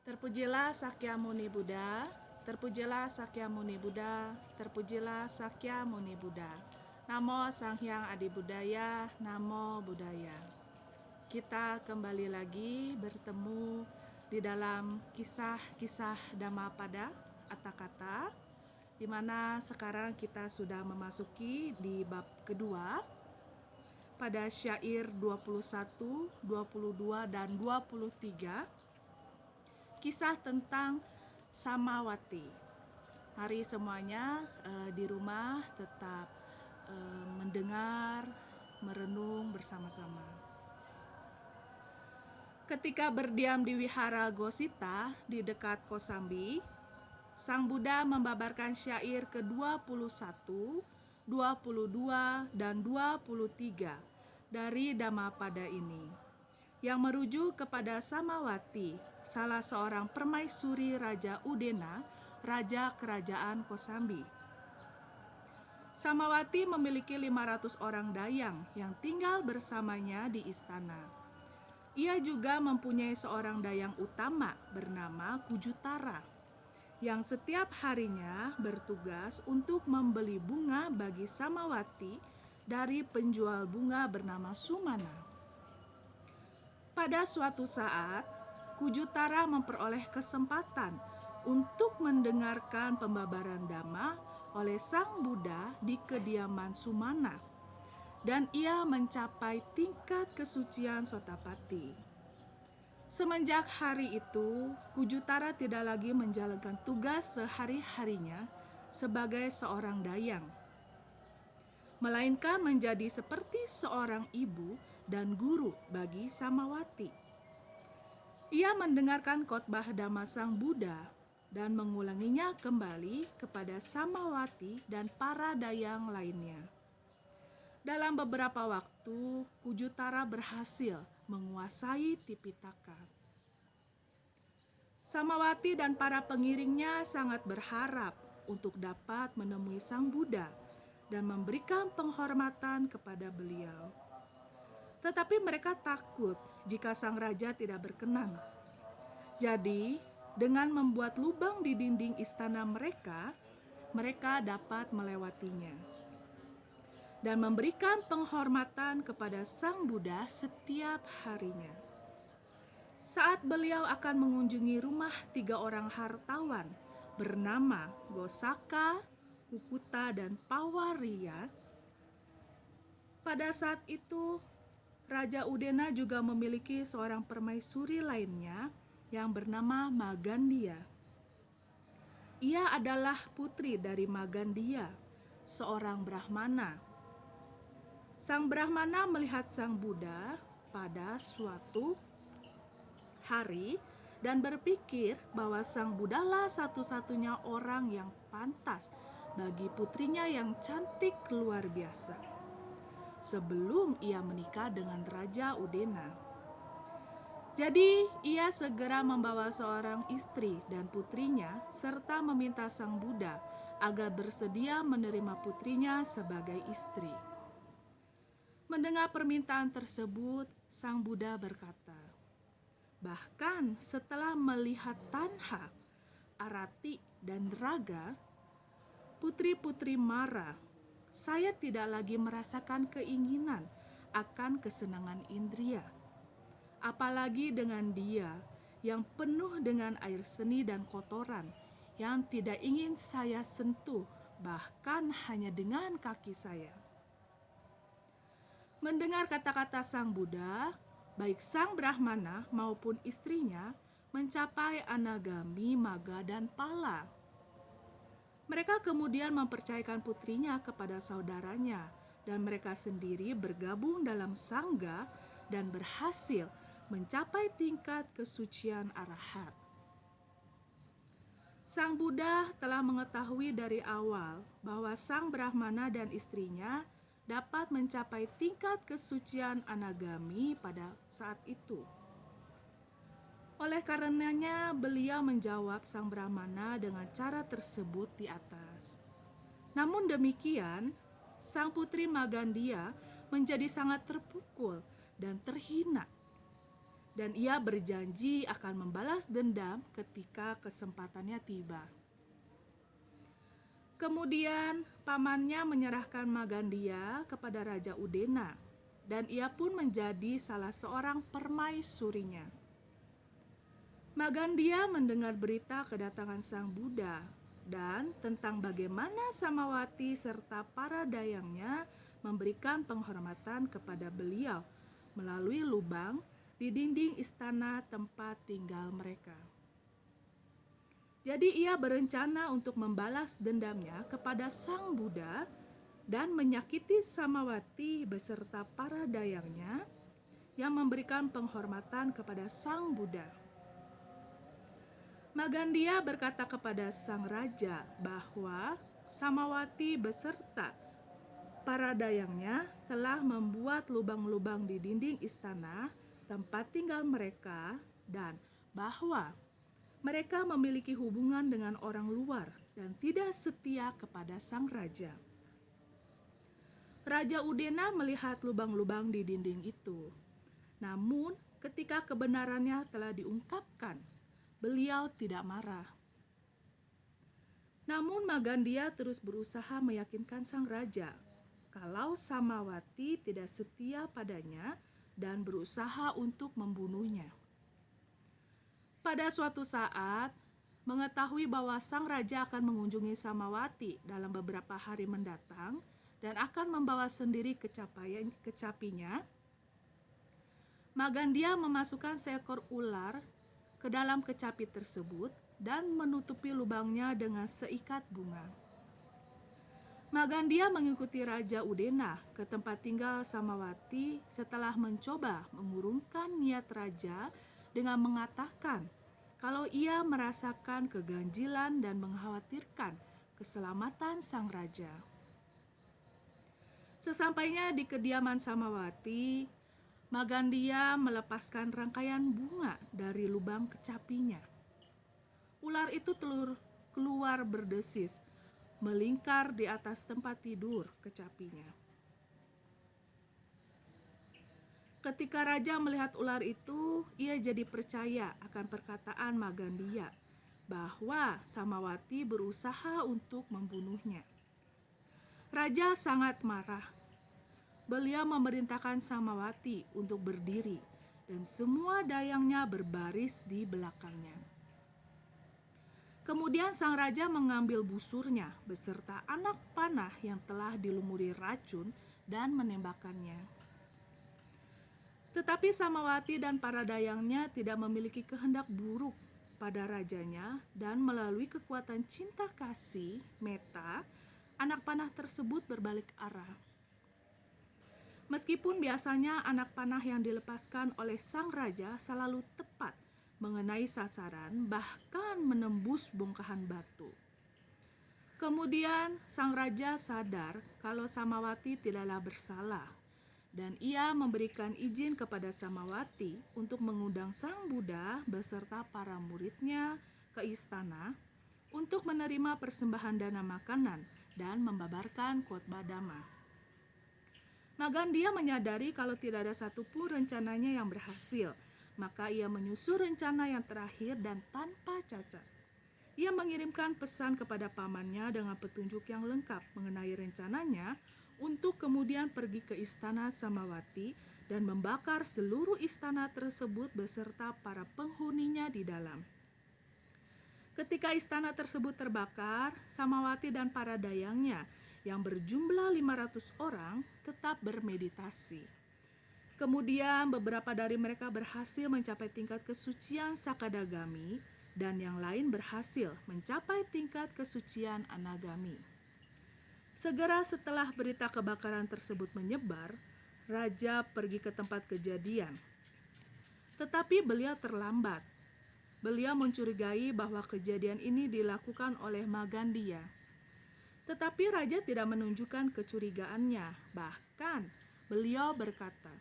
Terpujilah Sakyamuni Buddha, terpujilah Sakyamuni Buddha, terpujilah Sakyamuni Buddha. Namo Sang Hyang Adi Buddhaya, Namo Buddhaya. Kita kembali lagi bertemu di dalam kisah-kisah Dhammapada Atthakatha, di mana sekarang kita sudah memasuki di bab kedua pada syair 21, 22, dan 23. Kisah tentang Samawati. Mari semuanya di rumah tetap mendengar, merenung bersama-sama. Ketika berdiam di Wihara Gosita di dekat Kosambi, Sang Buddha membabarkan syair ke-21, 22, dan 23 dari Dhammapada ini, yang merujuk kepada Samawati, salah seorang permaisuri Raja Udena, Raja Kerajaan Kosambi. Samawati memiliki 500 orang dayang yang tinggal bersamanya di istana. Ia juga mempunyai seorang dayang utama bernama Kujutara, yang setiap harinya bertugas untuk membeli bunga bagi Samawati dari penjual bunga bernama Sumana. Pada suatu saat, Kujutara memperoleh kesempatan untuk mendengarkan pembabaran Dhamma oleh Sang Buddha di kediaman Sumana, dan ia mencapai tingkat kesucian Sotapatti. Semenjak hari itu, Kujutara tidak lagi menjalankan tugas sehari-harinya sebagai seorang dayang, melainkan menjadi seperti seorang ibu dan guru bagi Samawati. Ia mendengarkan khotbah Dhamma Sang Buddha dan mengulanginya kembali kepada Samawati dan para dayang lainnya. Dalam beberapa waktu, Kujutara berhasil menguasai Tipitaka. Samawati dan para pengiringnya sangat berharap untuk dapat menemui Sang Buddha dan memberikan penghormatan kepada beliau. Tetapi mereka takut jika sang raja tidak berkenan. Jadi, dengan membuat lubang di dinding istana mereka, mereka dapat melewatinya dan memberikan penghormatan kepada Sang Buddha setiap harinya. Saat beliau akan mengunjungi rumah 3 orang hartawan bernama Gosaka, Kukuta, dan Pawariya, pada saat itu Raja Udena juga memiliki seorang permaisuri lainnya yang bernama Magandia. Ia adalah putri dari Magandia, seorang Brahmana. Sang Brahmana melihat Sang Buddha pada suatu hari dan berpikir bahwa Sang Buddha lah satu-satunya orang yang pantas bagi putrinya yang cantik luar biasa, sebelum ia menikah dengan Raja Udena. Jadi ia segera membawa seorang istri dan putrinya serta meminta Sang Buddha agar bersedia menerima putrinya sebagai istri. Mendengar permintaan tersebut, Sang Buddha berkata, "Bahkan setelah melihat Tanha, Arati, dan Raga, putri-putri Mara, saya tidak lagi merasakan keinginan akan kesenangan indria. Apalagi dengan dia yang penuh dengan air seni dan kotoran yang tidak ingin saya sentuh, bahkan hanya dengan kaki saya." Mendengar kata-kata Sang Buddha, baik Sang Brahmana maupun istrinya mencapai anagami, maga, dan pala. Mereka kemudian mempercayakan putrinya kepada saudaranya, dan mereka sendiri bergabung dalam sangga dan berhasil mencapai tingkat kesucian arahat. Sang Buddha telah mengetahui dari awal bahwa Sang Brahmana dan istrinya dapat mencapai tingkat kesucian anagami pada saat itu. Oleh karenanya, beliau menjawab Sang Brahmana dengan cara tersebut di atas. Namun demikian, Sang Putri Magandia menjadi sangat terpukul dan terhina. dan ia berjanji akan membalas dendam ketika kesempatannya tiba. Kemudian pamannya menyerahkan Magandia kepada Raja Udena, dan ia pun menjadi salah seorang permaisurinya. Magandia mendengar berita kedatangan Sang Buddha dan tentang bagaimana Samawati serta para dayangnya memberikan penghormatan kepada beliau melalui lubang di dinding istana tempat tinggal mereka. Jadi ia berencana untuk membalas dendamnya kepada Sang Buddha dan menyakiti Samawati beserta para dayangnya yang memberikan penghormatan kepada Sang Buddha. Magandia berkata kepada sang raja bahwa Samawati beserta para dayangnya telah membuat lubang-lubang di dinding istana tempat tinggal mereka dan bahwa mereka memiliki hubungan dengan orang luar dan tidak setia kepada sang raja. Raja Udena melihat lubang-lubang di dinding itu. Namun, ketika kebenarannya telah diungkapkan, beliau tidak marah. Namun Magandia terus berusaha meyakinkan sang raja kalau Samawati tidak setia padanya dan berusaha untuk membunuhnya. Pada suatu saat, mengetahui bahwa sang raja akan mengunjungi Samawati dalam beberapa hari mendatang dan akan membawa sendiri kecapinya, Magandia memasukkan seekor ular ke dalam kecapi tersebut dan menutupi lubangnya dengan seikat bunga. Magandia mengikuti Raja Udena ke tempat tinggal Samawati setelah mencoba mengurungkan niat raja dengan mengatakan kalau ia merasakan keganjilan dan mengkhawatirkan keselamatan sang raja. Sesampainya di kediaman Samawati, Magandia melepaskan rangkaian bunga dari lubang kecapinya. Ular itu keluar berdesis, melingkar di atas tempat tidur kecapinya. Ketika raja melihat ular itu, ia jadi percaya akan perkataan Magandia bahwa Samawati berusaha untuk membunuhnya. Raja sangat marah. Beliau memerintahkan Samawati untuk berdiri dan semua dayangnya berbaris di belakangnya. Kemudian sang raja mengambil busurnya beserta anak panah yang telah dilumuri racun dan menembakkannya. Tetapi Samawati dan para dayangnya tidak memiliki kehendak buruk pada rajanya dan melalui kekuatan cinta kasih, meta, anak panah tersebut berbalik arah. Meskipun biasanya anak panah yang dilepaskan oleh sang raja selalu tepat mengenai sasaran, bahkan menembus bongkahan batu. Kemudian sang raja sadar kalau Samawati tidaklah bersalah, dan ia memberikan izin kepada Samawati untuk mengundang Sang Buddha beserta para muridnya ke istana untuk menerima persembahan dana makanan dan membabarkan khotbah Dhamma. Magandia menyadari kalau tidak ada satupun rencananya yang berhasil, maka ia menyusun rencana yang terakhir dan tanpa cacat. Ia mengirimkan pesan kepada pamannya dengan petunjuk yang lengkap mengenai rencananya untuk kemudian pergi ke istana Samawati dan membakar seluruh istana tersebut beserta para penghuninya di dalam. Ketika istana tersebut terbakar, Samawati dan para dayangnya yang berjumlah 500 orang tetap bermeditasi. Kemudian beberapa dari mereka berhasil mencapai tingkat kesucian Sakadagami dan yang lain berhasil mencapai tingkat kesucian Anagami. Segera setelah berita kebakaran tersebut menyebar, raja pergi ke tempat kejadian. Tetapi beliau terlambat. Beliau mencurigai bahwa kejadian ini dilakukan oleh Magandia. Tetapi raja tidak menunjukkan kecurigaannya. Bahkan beliau berkata,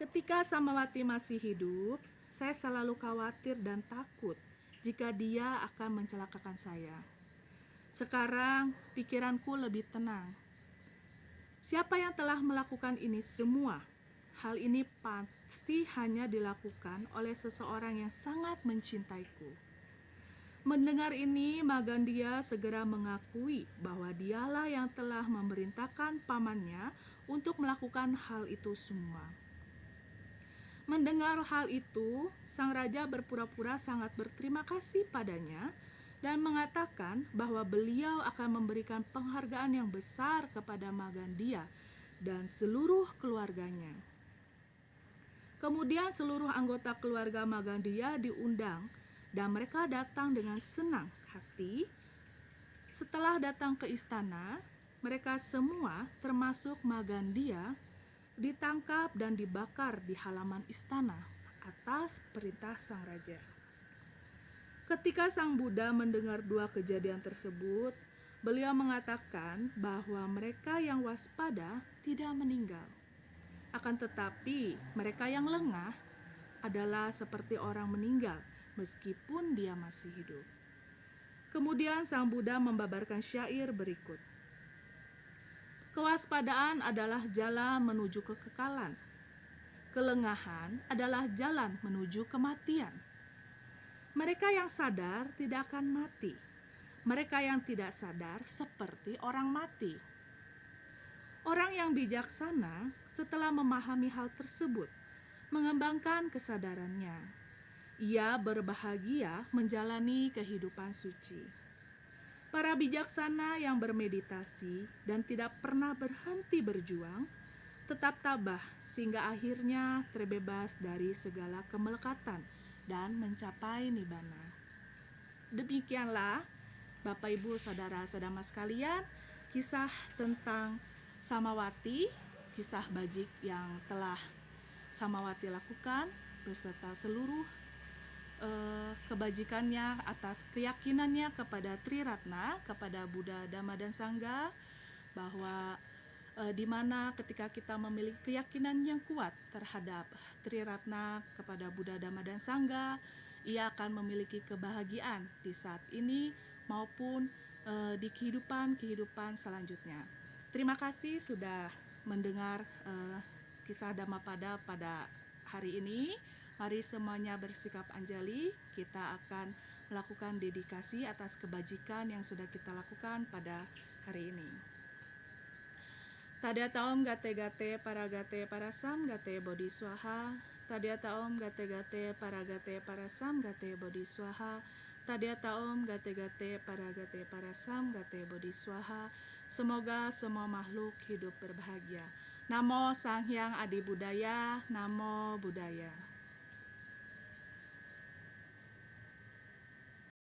"Ketika Samawati masih hidup, saya selalu khawatir dan takut jika dia akan mencelakakan saya. Sekarang pikiranku lebih tenang. Siapa yang telah melakukan ini semua hal ini pasti hanya dilakukan oleh seseorang yang sangat mencintaiku. Mendengar ini, Magandia segera mengakui bahwa dialah yang telah memerintahkan pamannya untuk melakukan hal itu semua. Mendengar hal itu, sang raja berpura-pura sangat berterima kasih padanya dan mengatakan bahwa beliau akan memberikan penghargaan yang besar kepada Magandia dan seluruh keluarganya. Kemudian seluruh anggota keluarga Magandia diundang dan mereka datang dengan senang hati. Setelah datang ke istana, mereka semua termasuk Magandia ditangkap dan dibakar di halaman istana atas perintah sang raja. Ketika sang Buddha mendengar dua kejadian tersebut, beliau mengatakan bahwa mereka yang waspada tidak meninggal. Akan tetapi mereka yang lengah adalah seperti orang meninggal meskipun dia masih hidup. Kemudian sang Buddha membabarkan syair berikut. Kewaspadaan adalah jalan menuju kekekalan. Kelengahan adalah jalan menuju kematian. Mereka yang sadar tidak akan mati. Mereka yang tidak sadar seperti orang mati. Orang yang bijaksana setelah memahami hal tersebut, mengembangkan kesadarannya. Ia berbahagia menjalani kehidupan suci. Para bijaksana yang bermeditasi dan tidak pernah berhenti berjuang, tetap tabah sehingga akhirnya terbebas dari segala kemelekatan dan mencapai nibbana. Demikianlah Bapak Ibu Saudara-saudara sekalian, kisah tentang Samawati, kisah bajik yang telah Samawati lakukan beserta seluruh kebajikannya atas keyakinannya kepada Triratna, kepada Buddha, Dhamma, dan Sangha, bahwa di mana ketika kita memiliki keyakinan yang kuat terhadap Triratna, kepada Buddha, Dhamma, dan Sangha, ia akan memiliki kebahagiaan di saat ini maupun di kehidupan selanjutnya. Terima kasih sudah mendengar kisah Dhammapada pada hari ini. Mari semuanya bersikap anjali, kita akan melakukan dedikasi atas kebajikan yang sudah kita lakukan pada hari ini. Tadyata Om Gate Gate Paragate Parasam Gate Bodhi Swaha. Tadyata Om Gate Gate Paragate Parasam Gate Bodhi Swaha. Tadyata Om Gate Gate Paragate Parasam Gate Bodhi Swaha. Semoga semua makhluk hidup berbahagia. Namo Sang Hyang Adi Budaya, Namo Buddhaya.